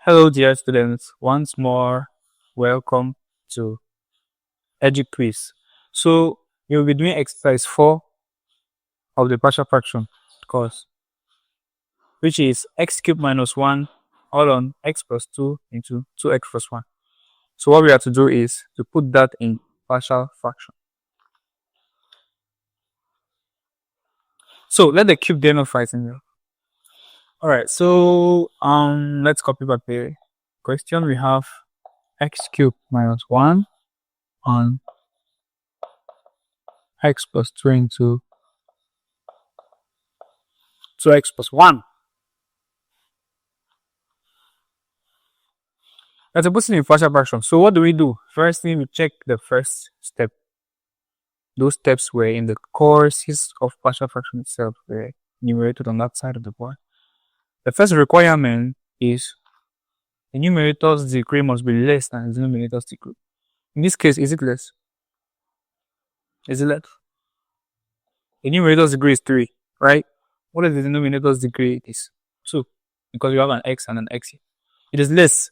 Hello, dear students. Once more, welcome to Educlynk. So, you'll be doing exercise 4 of the partial fraction course, which is x cubed minus 1 all on x plus 2 into 2x plus 1. So, what we have to do is to put that in partial fraction. So, let the cube there not write in there. Alright, so let's copy back the question. We have x cubed minus 1 on x plus 2 into 2x plus 1. Let's put it in partial fraction. So what do? Firstly, we check the first step. Those steps were in the courses of partial fraction itself, were enumerated on that side of the board. The first requirement is the numerator's degree must be less than the denominator's degree. In this case, is it less? Is it less? The numerator's degree is 3, right? What is the denominator's degree? It is 2, because you have an x and an x here. It is less.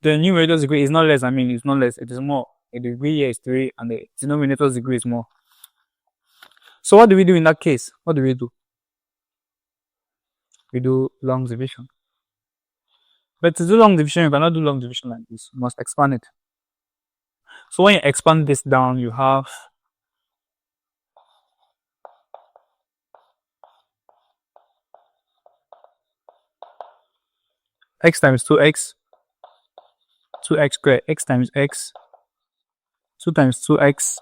The numerator's degree is not less, it's not less, it is more. The degree here is 3 and the denominator's degree is more. So what do we do in that case? What do? We do long division. But to do long division, you cannot do long division like this. You must expand it. So when you expand this down, you have x times 2x, 2x squared, x times x, 2 times 2x,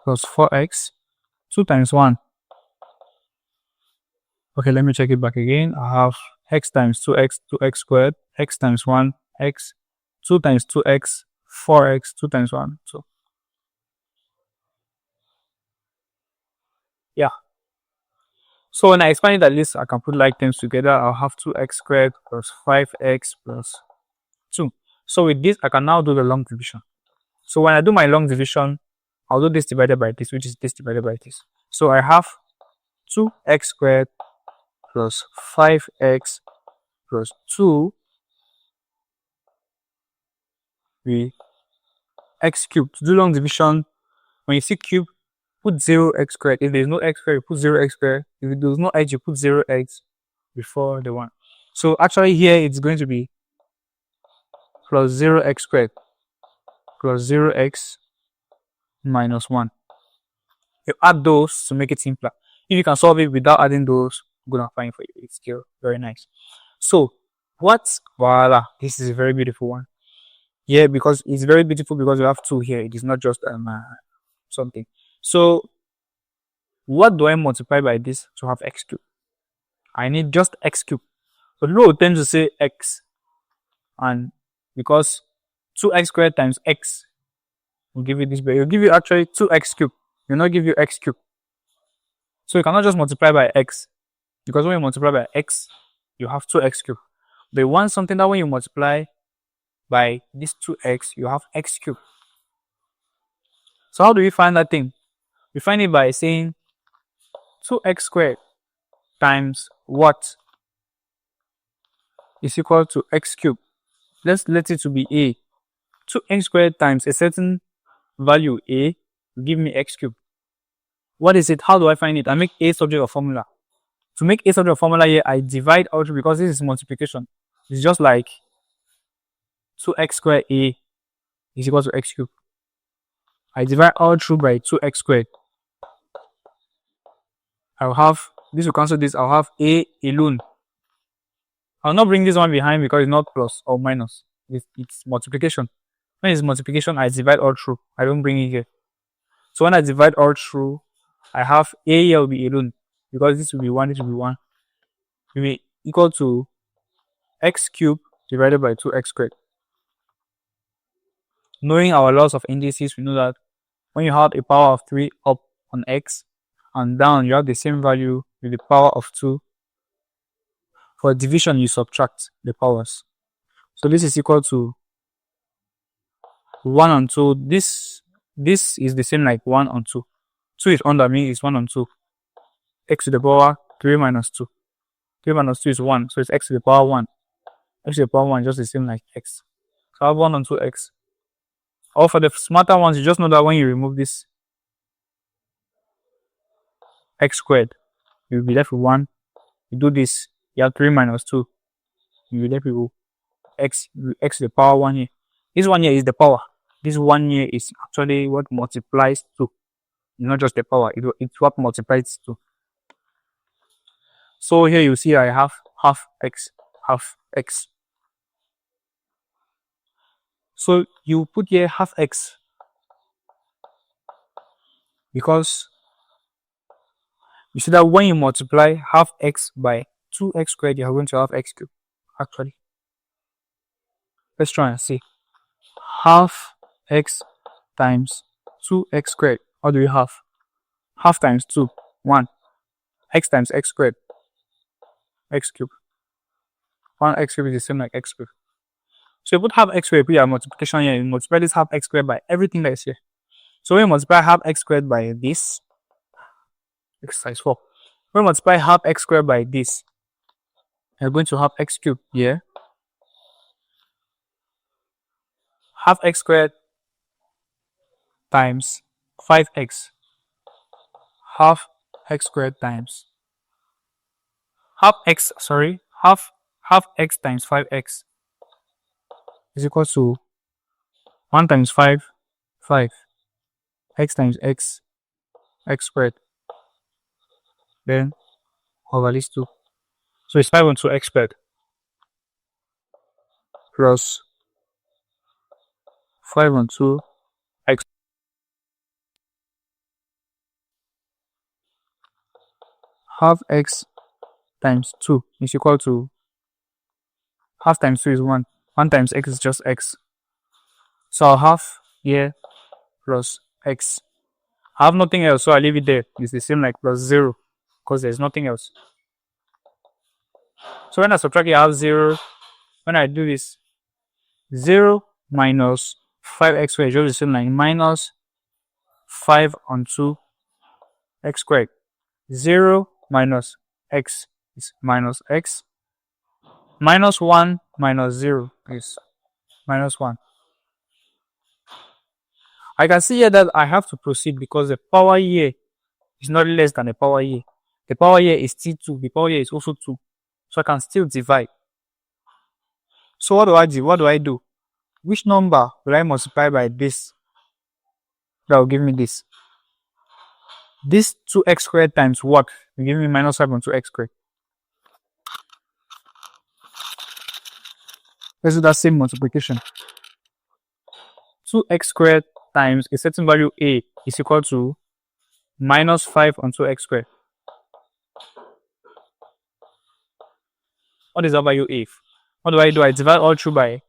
plus 4x, 2 times 1. Okay, let me check it back again. I have x times 2x, 2x squared, x times 1, x, 2 times 2x, 4x, 2 times 1. So, yeah. So when I expand it like this, I can put like terms together. I'll have 2x squared plus 5x plus 2. So with this, I can now do the long division. So when I do my long division, I'll do this divided by this, which is this divided by this. So I have 2x squared plus 5x plus 2 with x cubed. To do long division, when you see cube, put 0x squared. If there's no x squared, you put 0x squared. If there's no x, you put 0x before the 1. So actually here it's going to be plus 0x squared plus 0x minus 1. You add those to make it simpler. If you can solve it without adding those, good and fine for you. It's still very nice. So voila, this is a very beautiful one. Yeah, because it's very beautiful because we have 2 here. It is not just something. So what do I multiply by this to have x cubed? I need just x cubed. So people tend to say x, and because 2x squared times x will give you this, but it will give you actually 2x cubed. It will not give you x cubed. So you cannot just multiply by x, because when you multiply by x, you have 2x cubed. But you want something that when you multiply by this 2x, you have x cubed. So how do we find that thing? We find it by saying 2x squared times what is equal to x cubed. Let's let it to be a. 2x squared times a certain value a will give me x cubed. What is it? How do I find it? I make a subject of formula. To make a subject of formula here, I divide all through, because this is multiplication. It's just like 2x squared a is equal to x cubed. I divide all through by 2x squared. I'll have, this will cancel this, I'll have a alone. I'll not bring this one behind because it's not plus or minus. It's multiplication. When it's multiplication, I divide all through. I don't bring it here. So when I divide all through, I have a here will be alone, because this will be 1, this will be 1. It will be equal to x cubed divided by 2x squared. Knowing our laws of indices, we know that when you have a power of 3 up on x and down, you have the same value with the power of 2. For division, you subtract the powers. So this is equal to 1 on 2. This is the same like 1 on 2. 2 is under me, is 1 on 2. x to the power 3 minus 2. 3 minus 2 is 1, so it's x to the power 1. X to the power 1 is just the same like x. So I have 1 on 2x. Or for the smarter ones, you just know that when you remove this x squared, you'll be left with 1. You do this, you have 3 minus 2. You'll be left with x to the power 1 here. This one here is the power. This one here is actually what multiplies 2. Not just the power, it's what multiplies 2. So here you see I have half x. So you put here half x because you see that when you multiply half x by 2x squared, you are going to have x cubed. Actually, let's try and see. Half x times 2x squared. What do we have? Half times 2, 1. X times x squared, x cubed. 1 x cubed is the same like x cubed. So you put half x squared, put your multiplication here, you multiply this half x squared by everything that is here. So when you multiply half x squared by this, exercise 4. When you multiply half x squared by this, you're going to have x cubed here. Half x squared times 5x. Half x squared times half x times 5x is equal to 1 times 5, 5. X times x squared. Then over these 2. So it's 5 on 2 x squared plus 5 on 2 x. Half x times 2 is equal to half times 2 is 1. 1 times x is just x. So I'll have here plus x. I have nothing else, so I leave it there. It's the same like plus 0 because there's nothing else. So when I subtract it, I have 0. When I do this, 0 minus 5x squared is just the same like minus 5 on 2 x squared. 0 minus x is minus x. Minus 1 minus 0 is minus 1. I can see here that I have to proceed because the power here is not less than the power here. The power here is still 2. The power here is also 2. So I can still divide. So what do I do? What do I do? Which number will I multiply by this? That will give me this. This 2x squared times what will give me minus 5 on 2x squared. Let's do that same multiplication. 2x squared times a certain value a is equal to minus 5 on 2x squared. What is that value a? What do? I divide all through by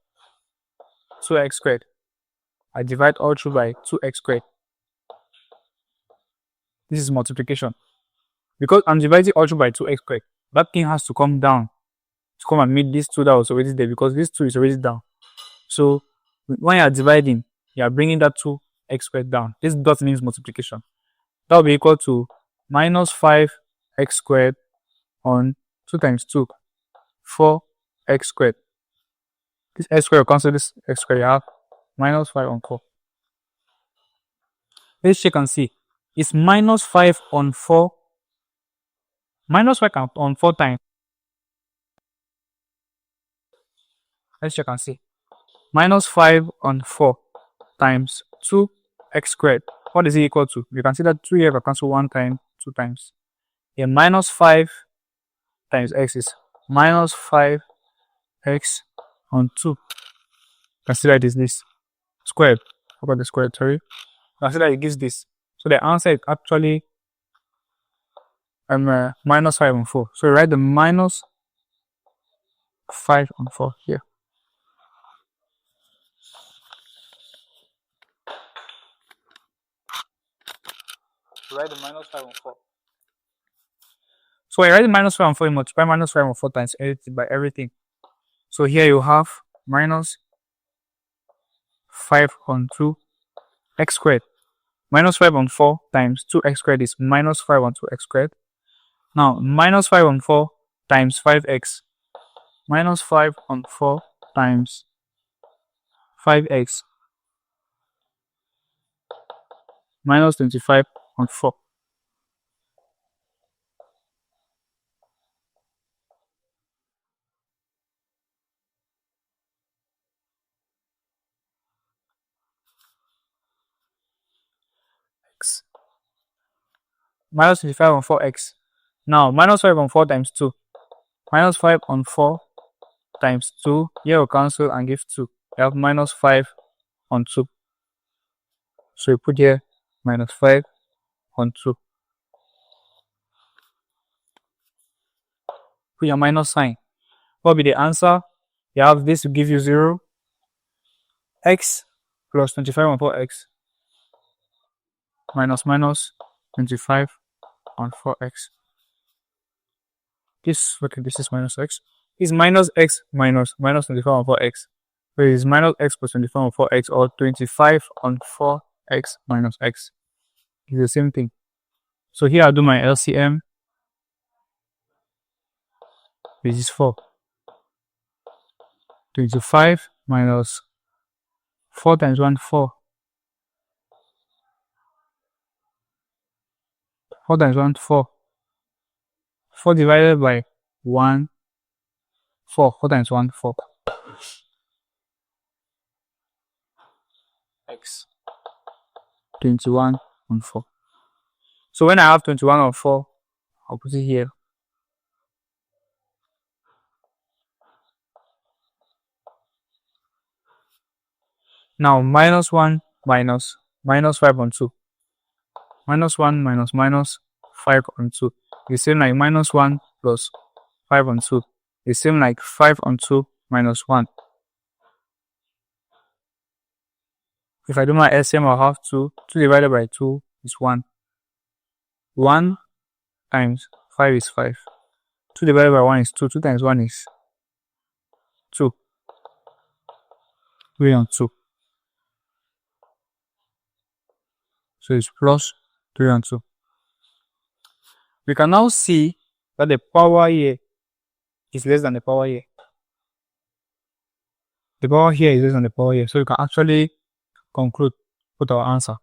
2x squared. I divide all through by 2x squared. This is multiplication. Because I'm dividing all through by 2x squared, that thing has to come down to come and meet this 2 that was already there because this 2 is already down. So when you are dividing, you are bringing that 2x squared down. This dot means multiplication. That will be equal to minus 5x squared on 2 times 2, 4x squared. This x squared will cancel this x squared. You have minus 5 on 4. Let's check and see. It's minus 5 on 4. Minus 5 on 4 times. Let's check and see. Minus 5 on 4 times 2x squared. What is it equal to? You can see that 2 here will cancel 1 time, 2 times. Here minus 5 times x is minus 5x on 2. Consider it is this squared. How about the squared? Sorry. Consider it gives this. So the answer is actually minus 5 on 4. So write the minus 5 on 4 here. Write the minus 5 on 4. So I write the minus 5 on 4, you multiply minus 5 on 4 times everything by everything. So here you have minus 5 on 2 x squared. Minus 5 on 4 times 2x squared is minus 5 on 2x squared. Now, minus 5 on 4 times 5x. Minus 5 on 4 times 5x. Minus 25 on 4. X. Minus 25 on 4x. Now, minus 5 on 4 times 2. Minus 5 on 4 times 2. Here will cancel and give 2. You have minus 5 on 2. So you put here minus 5 on 2. Put your minus sign. What will be the answer? You have this to give you 0. X plus 25 on 4x minus 25 on 4x. This is minus x. This is minus x minus 25 on 4x. So it is minus x plus 25 on 4x, or 25 on 4x minus x. It's the same thing. So here I'll do my LCM. This is 4. 25 minus 4 times 1, 4. 4 times 1, 4. 4 divided by 1, 4. 4 times 1, 4. X. 21 on 4. So when I have 21 on 4, I'll put it here. Now, minus 1 minus 5 on 2. Minus 1 minus 5 on 2. The same like minus 1 plus 5 on 2. The same like 5 on 2 minus 1. If I do my LCM, I'll have 2. 2 divided by 2 is 1. 1 times 5 is 5. 2 divided by 1 is 2. 2 times 1 is 2. 3 on 2. So it's plus 3 on 2. We can now see that the power here is less than the power here. The power here is less than the power here. So you can actually conclude, put our answer.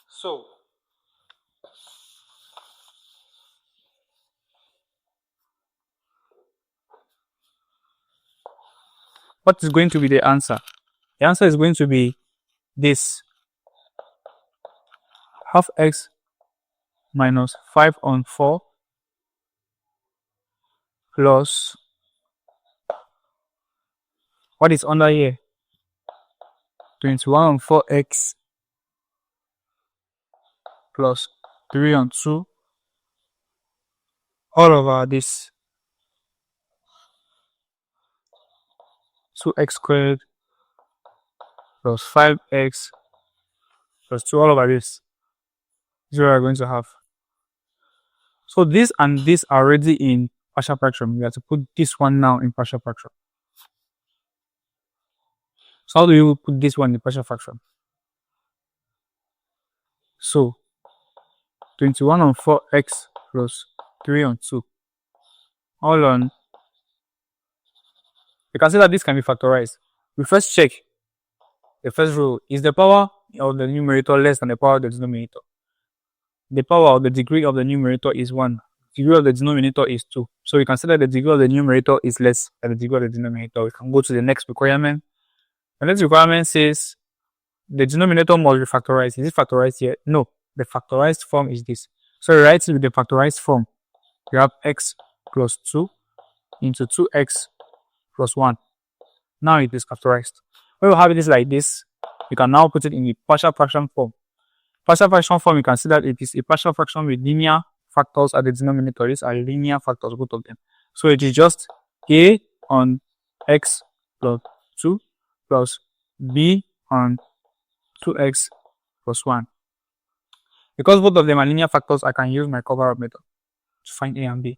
So, what is going to be the answer? The answer is going to be this. Half x minus 5 on 4 plus what is under here? 21 on 4x plus 3 on 2 all over this 2x squared plus 5x plus 2 all over this. This is what we're going to have. So this and this are already in partial fraction. We have to put this one now in partial fraction. So how do you put this one in partial fraction? So 21 on 4x plus 3 on 2 all on. You can see that this can be factorized. We first check the first rule. Is the power of the numerator less than the power of the denominator? The power of the degree of the numerator is 1. The degree of the denominator is 2. So we can say that the degree of the numerator is less than the degree of the denominator. We can go to the next requirement. The next requirement says the denominator must be factorized. Is it factorized here? No. The factorized form is this. So we write it with the factorized form. You have x plus 2 into 2x plus 1. Now it is factorized. When we have this like this, you can now put it in the partial fraction form. Partial fraction form, you can see that it is a partial fraction with linear factors at the denominator. These are linear factors, both of them. So it is just a on x plus 2 plus b on 2x plus 1. Because both of them are linear factors, I can use my cover-up method to find a and b.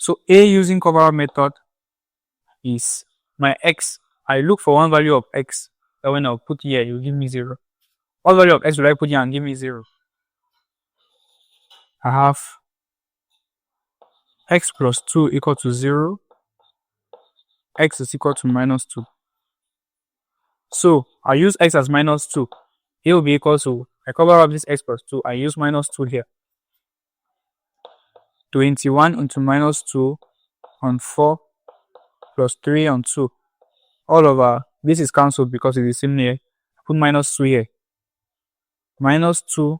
So A using cover-up method is my x. I look for one value of x that when I'll put here, it will give me 0. What value of x will I put here and give me 0? I have x plus 2 equal to 0. X is equal to minus 2. So I use x as minus 2. It will be equal to, I cover up this x plus 2. I use minus 2 here. 21 into minus 2 on 4 plus 3 on 2. All over, this is cancelled because it is same here. Put minus 2 here. Minus 2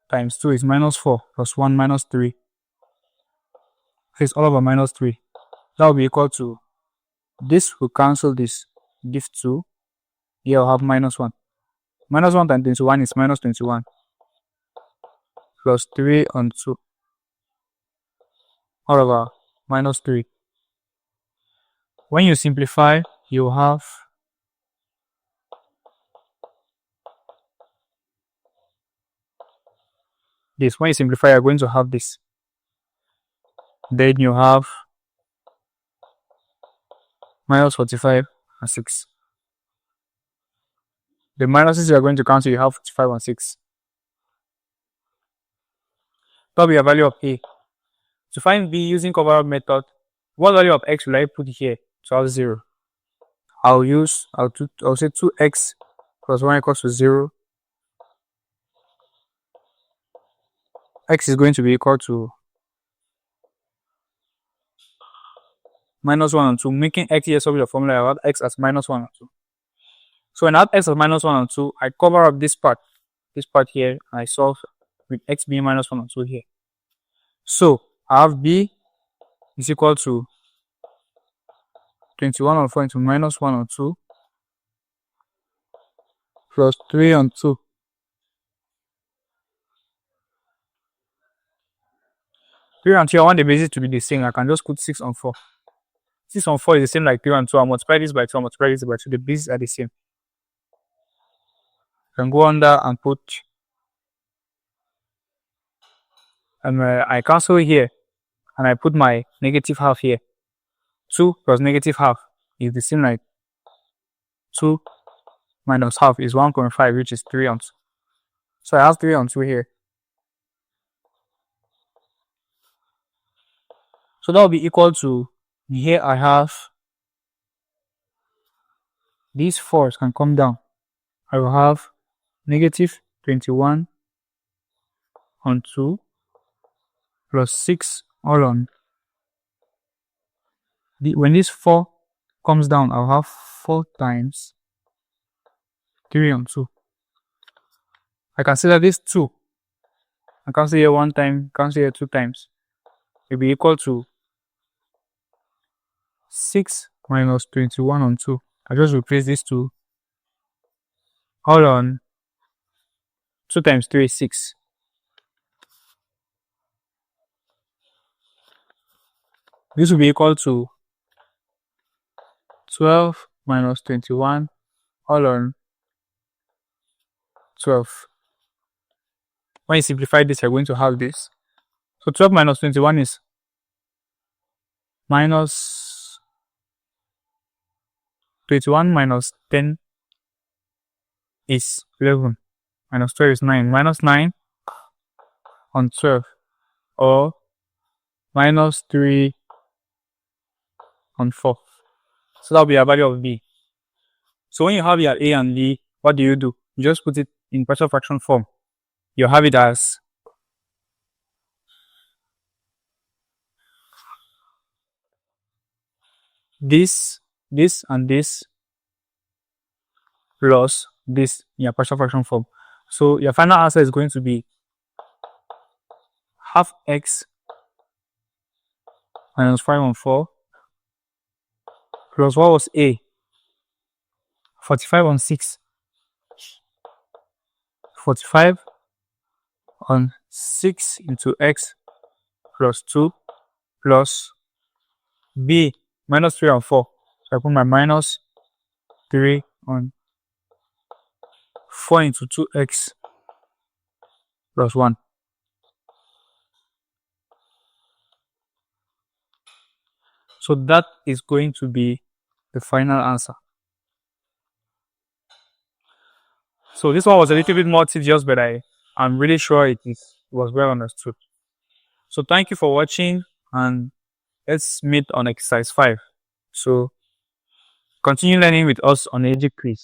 times 2 is minus 4 plus 1 minus 3. So it's all over minus 3. That will be equal to, this will cancel this. Give 2. Here I'll have minus 1. Minus 1 times 21 is minus 21. Plus 3 on 2. All over minus 3. When you simplify, you have this. When you simplify, you're going to have this. Then you have minus 45 and 6. The minuses you are going to cancel, you have 45 and 6. That will be a value of A. To find B using cover-up method, what value of x will I put here to have 0? I'll say 2x plus 1 equals to 0. X is going to be equal to minus 1 and 2. Making x here solve the formula, I have x as minus 1 and 2. So when I have x as minus 1 and 2, I cover up this part here, and I solve with x being minus 1 and 2 here. So I have B is equal to 21 on 4 into minus 1 on 2 plus 3 on 2. 3 and 2, I want the basis to be the same. I can just put 6 on 4. 6 on 4 is the same like 3 and 2. I multiply this by 2, I multiply this by 2. The bases are the same. I can go under and put, and I cancel here, and I put my negative half here. 2 plus negative half is the same like 2 minus half is 1.5, which is 3 on 2. So I have 3 on 2 here. So that will be equal to, here I have, these 4s can come down. I will have negative 21 on 2 plus 6 all on. When this 4 comes down, I'll have 4 times 3 on 2. I consider this 2. I cancel here 1 time, cancel here 2 times. It will be equal to 6 minus 21 on 2. I just replace these 2. All on 2 times 3 is 6. This will be equal to 12 minus 21 all on 12. When you simplify this, you're going to have this. So 12 minus 21 is minus 21 minus 10 is 11. Minus 12 is 9. Minus 9 on 12. Or minus 3 on 4. So that will be a value of B. So when you have your A and B, what do? You just put it in partial fraction form. You have it as this, and this plus this in your partial fraction form. So your final answer is going to be half x minus 5 on 4 plus what was A? 45 on 6. 45 on 6 into x plus 2 plus B minus 3 on 4. So I put my minus 3 on 4 into 2x plus 1. So that is going to be the final answer. So this one was a little bit more tedious, but I'm really sure it was well understood. So thank you for watching, and let's meet on exercise 5. So continue learning with us on Educlynk.